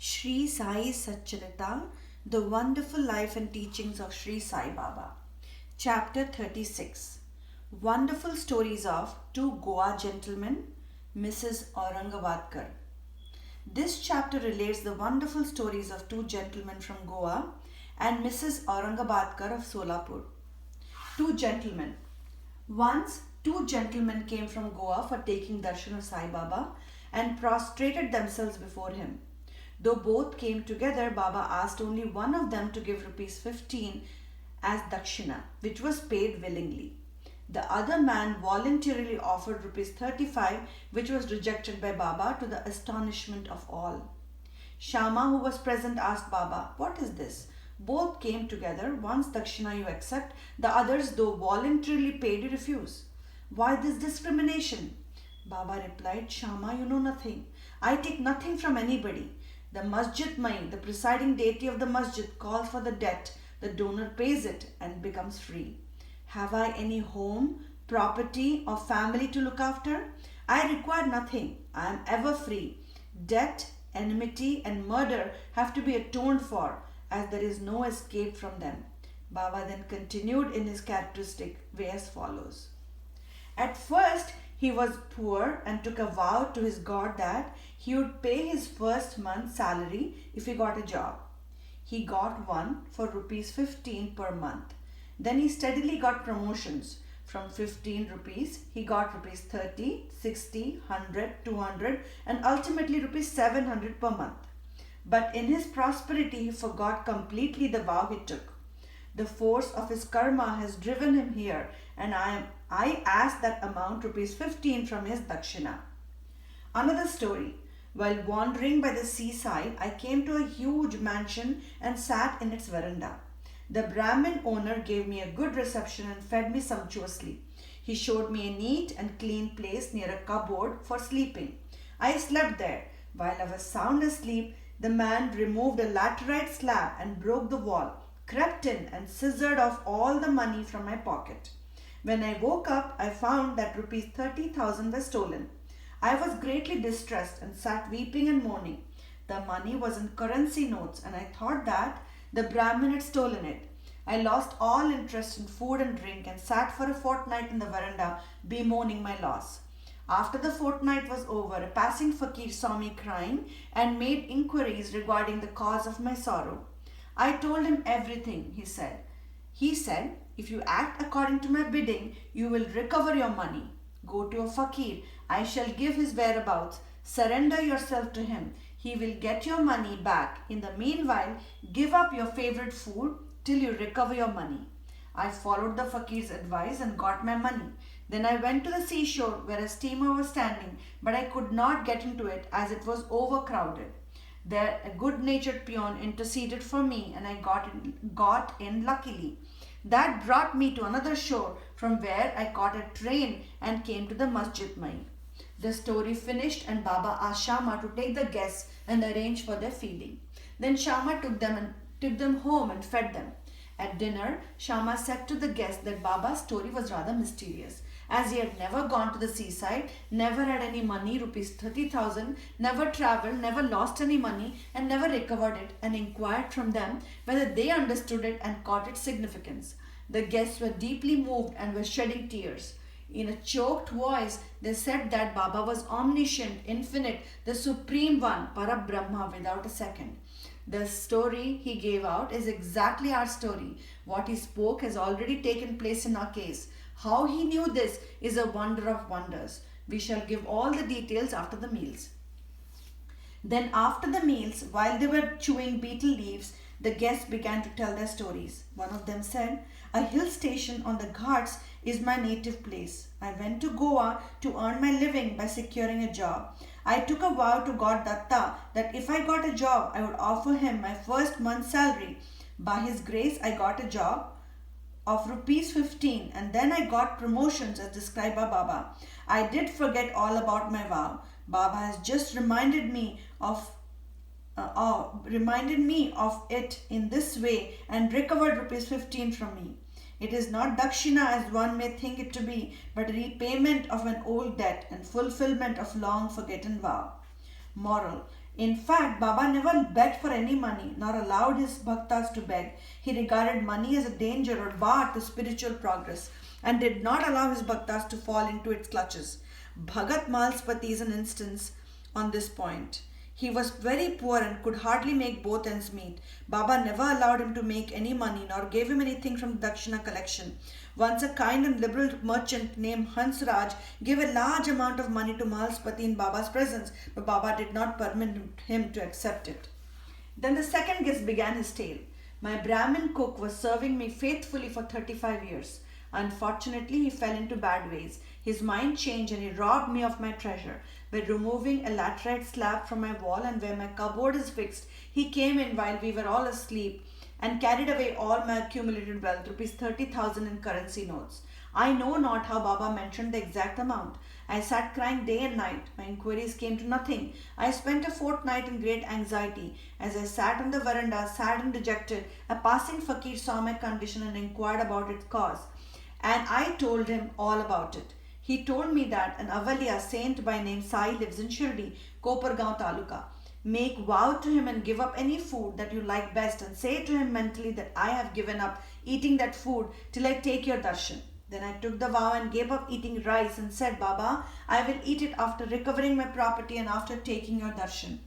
Shri Sai Satcharita, The Wonderful Life and Teachings of Shri Sai Baba. Chapter 36, Wonderful Stories of Two Goa Gentlemen, Mrs. Aurangabadkar. This chapter relates the wonderful stories of two gentlemen from Goa and Mrs. Aurangabadkar of Solapur. Two gentlemen. Once, two gentlemen came from Goa for taking darshan of Sai Baba and prostrated themselves before him. Though both came together, Baba asked only one of them to give rupees 15 as dakshina, which was paid willingly. The other man voluntarily offered rupees 35, which was rejected by Baba to the astonishment of all. Shama, who was present, asked Baba, "What is this? Both came together. One's dakshina you accept, the others, though voluntarily paid, you refuse. Why this discrimination?" Baba replied, "Shama, you know nothing. I take nothing from anybody. The masjid mai, the presiding deity of the masjid, calls for the debt. The donor pays it and becomes free. Have I any home, property, or family to look after? I require nothing. I am ever free. Debt, enmity, and murder have to be atoned for, as there is no escape from them." Baba then continued in his characteristic way as follows. At first, he was poor and took a vow to his God that he would pay his first month's salary if he got a job. He got one for rupees 15 per month. Then he steadily got promotions. From 15 rupees, he got rupees 30, 60, 100, 200, and ultimately rupees 700 per month. But in his prosperity, he forgot completely the vow he took. The force of his karma has driven him here, and I asked that amount, rupees 15, from his dakshina. Another story. While wandering by the seaside, I came to a huge mansion and sat in its veranda. The Brahmin owner gave me a good reception and fed me sumptuously. He showed me a neat and clean place near a cupboard for sleeping. I slept there. While I was sound asleep, the man removed a laterite slab and broke the wall, crept in and scissored off all the money from my pocket. When I woke up, I found that rupees 30,000 were stolen. I was greatly distressed and sat weeping and mourning. The money was in currency notes, and I thought that the Brahmin had stolen it. I lost all interest in food and drink and sat for a fortnight in the veranda, bemoaning my loss. After the fortnight was over, a passing fakir saw me crying and made inquiries regarding the cause of my sorrow. I told him everything, he said. He said, "If you act according to my bidding, you will recover your money. Go to a fakir. I shall give his whereabouts. Surrender yourself to him. He will get your money back. In the meanwhile, give up your favorite food till you recover your money." I followed the fakir's advice and got my money. Then I went to the seashore where a steamer was standing, but I could not get into it as it was overcrowded. There, a good-natured peon interceded for me, and I got in luckily. That brought me to another shore, from where I caught a train and came to the Masjid Mai. The story finished, and Baba asked Shama to take the guests and arrange for their feeding. Then Shama took them home and fed them. At dinner, Shama said to the guests that Baba's story was rather mysterious, as he had never gone to the seaside, never had any money, rupees 30,000, never travelled, never lost any money, and never recovered it, and inquired from them whether they understood it and caught its significance. The guests were deeply moved and were shedding tears. In a choked voice, they said that Baba was omniscient, infinite, the Supreme One, Parabrahma, without a second. The story he gave out is exactly our story. What he spoke has already taken place in our case. How he knew this is a wonder of wonders. We shall give all the details after the meals. Then after the meals, while they were chewing betel leaves, the guests began to tell their stories. One of them said, "A hill station on the Ghats is my native place. I went to Goa to earn my living by securing a job. I took a vow to God Datta that if I got a job, I would offer him my first month's salary. By his grace, I got a job of rupees 15, and then I got promotions as described by Baba. I did forget all about my vow. Baba has just reminded me of it in this way and recovered rupees 15 from me. It is not dakshina as one may think it to be, but repayment of an old debt and fulfillment of long forgotten vow." Moral: In fact, Baba never begged for any money nor allowed his bhaktas to beg. He regarded money as a danger or bar to spiritual progress and did not allow his bhaktas to fall into its clutches. Bhagat Malspati is an instance on this point. He was very poor and could hardly make both ends meet. Baba never allowed him to make any money nor gave him anything from the Dakshina collection. Once a kind and liberal merchant named Hansraj gave a large amount of money to Malspati in Baba's presence, but Baba did not permit him to accept it. Then the second guest began his tale. My Brahmin cook was serving me faithfully for 35 years. Unfortunately, he fell into bad ways. His mind changed and he robbed me of my treasure. By removing a laterite slab from my wall and where my cupboard is fixed, he came in while we were all asleep and carried away all my accumulated wealth, rupees 30,000 in currency notes. I know not how Baba mentioned the exact amount. I sat crying day and night. My inquiries came to nothing. I spent a fortnight in great anxiety. As I sat on the veranda, sad and dejected, a passing fakir saw my condition and inquired about its cause. And I told him all about it. He told me that an Avaliya saint by name Sai lives in Shirdi, Kopargaon Taluka. Make vow to him and give up any food that you like best and say to him mentally that I have given up eating that food till I take your darshan. Then I took the vow and gave up eating rice and said, Baba, I will eat it after recovering my property and after taking your darshan.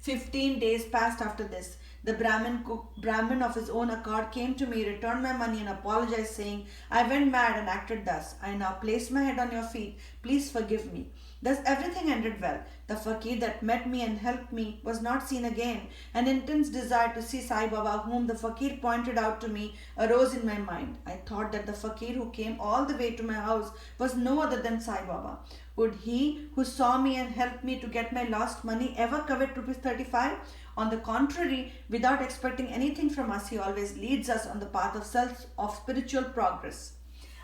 15 days passed after this. The Brahmin of his own accord came to me, returned my money and apologized, saying, I went mad and acted thus. I now place my head on your feet. Please forgive me. Thus everything ended well. The fakir that met me and helped me was not seen again. An intense desire to see Sai Baba, whom the fakir pointed out to me, arose in my mind. I thought that the fakir who came all the way to my house was no other than Sai Baba. Would he who saw me and helped me to get my lost money ever covet rupees 35? On the contrary, without expecting anything from us, he always leads us on the path of spiritual progress.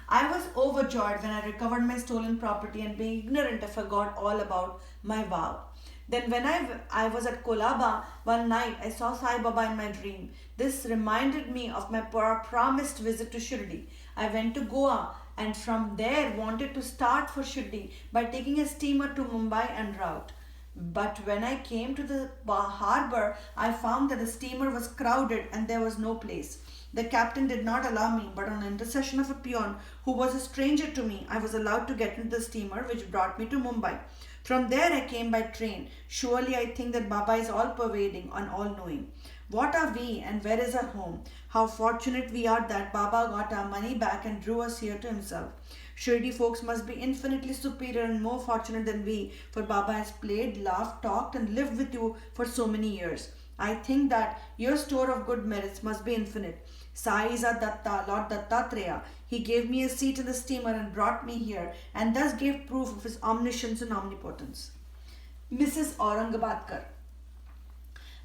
I was overjoyed when I recovered my stolen property and being ignorant I forgot all about my vow. Then when I was at Kolaba one night, I saw Sai Baba in my dream. This reminded me of my promised visit to Shirdi. I went to Goa and from there wanted to start for Shirdi by taking a steamer to Mumbai en route. But when I came to the harbour, I found that the steamer was crowded and there was no place. The captain did not allow me, but on intercession of a peon who was a stranger to me, I was allowed to get into the steamer which brought me to Mumbai. From there I came by train. Surely I think that Baba is all-pervading and all-knowing. What are we and where is our home? How fortunate we are that Baba got our money back and drew us here to himself. Shirdi folks must be infinitely superior and more fortunate than we, for Baba has played, laughed, talked and lived with you for so many years. I think that your store of good merits must be infinite. Sai is our Datta, Lord Dattatreya. He gave me a seat in the steamer and brought me here, and thus gave proof of his omniscience and omnipotence. Mrs. Aurangabadkar.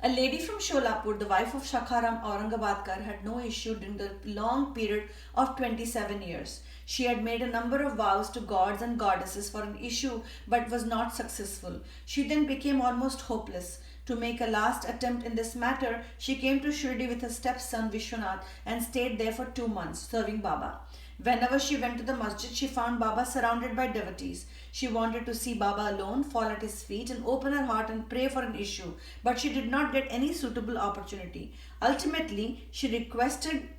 A lady from Sholapur, the wife of Shakharam Aurangabadkar, had no issue during the long period of 27 years. She had made a number of vows to gods and goddesses for an issue but was not successful. She then became almost hopeless. To make a last attempt in this matter, she came to Shirdi with her stepson Vishwanath and stayed there for 2 months, serving Baba. Whenever she went to the masjid, she found Baba surrounded by devotees. She wanted to see Baba alone, fall at his feet and open her heart and pray for an issue, but she did not get any suitable opportunity. Ultimately, she requested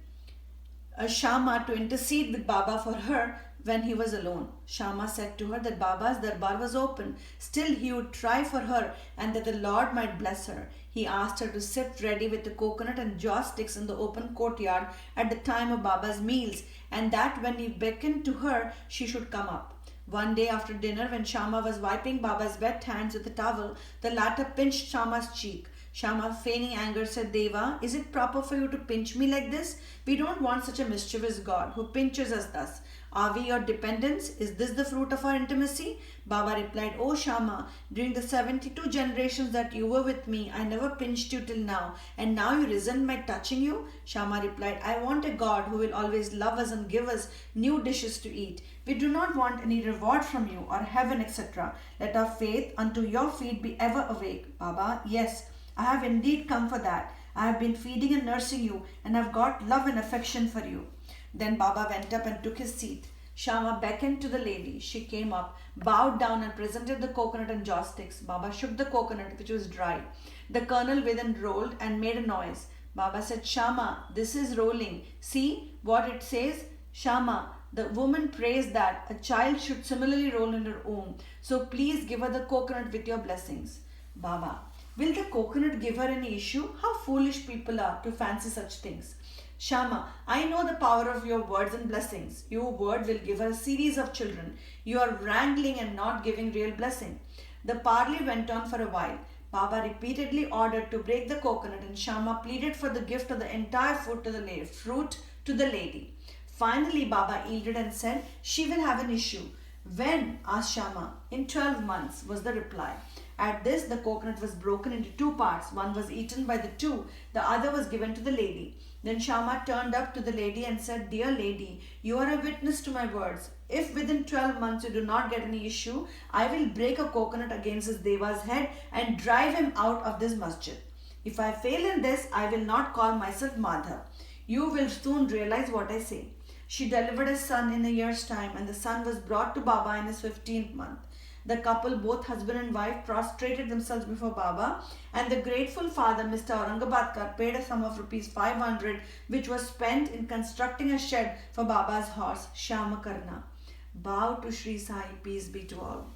Shama to intercede with Baba for her when he was alone. Shama said to her that Baba's darbar was open. Still he would try for her and that the Lord might bless her. He asked her to sit ready with the coconut and joss sticks in the open courtyard at the time of Baba's meals, and that when he beckoned to her, she should come up. One day after dinner, when Shama was wiping Baba's wet hands with a towel, the latter pinched Shama's cheek. Shama, feigning anger, said, Deva, is it proper for you to pinch me like this? We don't want such a mischievous God who pinches us thus. Are we your dependents? Is this the fruit of our intimacy? Baba replied, O Shama, during the 72 generations that you were with me, I never pinched you till now, and now you resent my touching you? Shama replied, I want a God who will always love us and give us new dishes to eat. We do not want any reward from you or heaven, etc. Let our faith unto your feet be ever awake. Baba, yes, I have indeed come for that. I have been feeding and nursing you, and have got love and affection for you. Then Baba went up and took his seat. Shama beckoned to the lady. She came up, bowed down, and presented the coconut and joss-sticks. Baba shook the coconut, which was dry. The kernel within rolled and made a noise. Baba said, Shama, this is rolling. See what it says? Shama, the woman prays that a child should similarly roll in her womb. So please give her the coconut with your blessings. Baba, will the coconut give her any issue? How foolish people are to fancy such things. Shama, I know the power of your words and blessings. Your word will give her a series of children. You are wrangling and not giving real blessing. The parley went on for a while. Baba repeatedly ordered to break the coconut, and Shama pleaded for the gift of the entire fruit to the lady. Finally, Baba yielded and said, she will have an issue. When? Asked Shama. In 12 months, was the reply. At this, the coconut was broken into two parts. One was eaten by the two, the other was given to the lady. Then Shama turned up to the lady and said, Dear lady, you are a witness to my words. If within 12 months you do not get any issue, I will break a coconut against this Deva's head and drive him out of this masjid. If I fail in this, I will not call myself Madha. You will soon realize what I say. She delivered a son in a year's time, and the son was brought to Baba in his 15th month. The couple, both husband and wife, prostrated themselves before Baba, and the grateful father, Mr. Aurangabadkar, paid a sum of rupees 500, which was spent in constructing a shed for Baba's horse, Shamakarna. Bow to Shri Sai, peace be to all.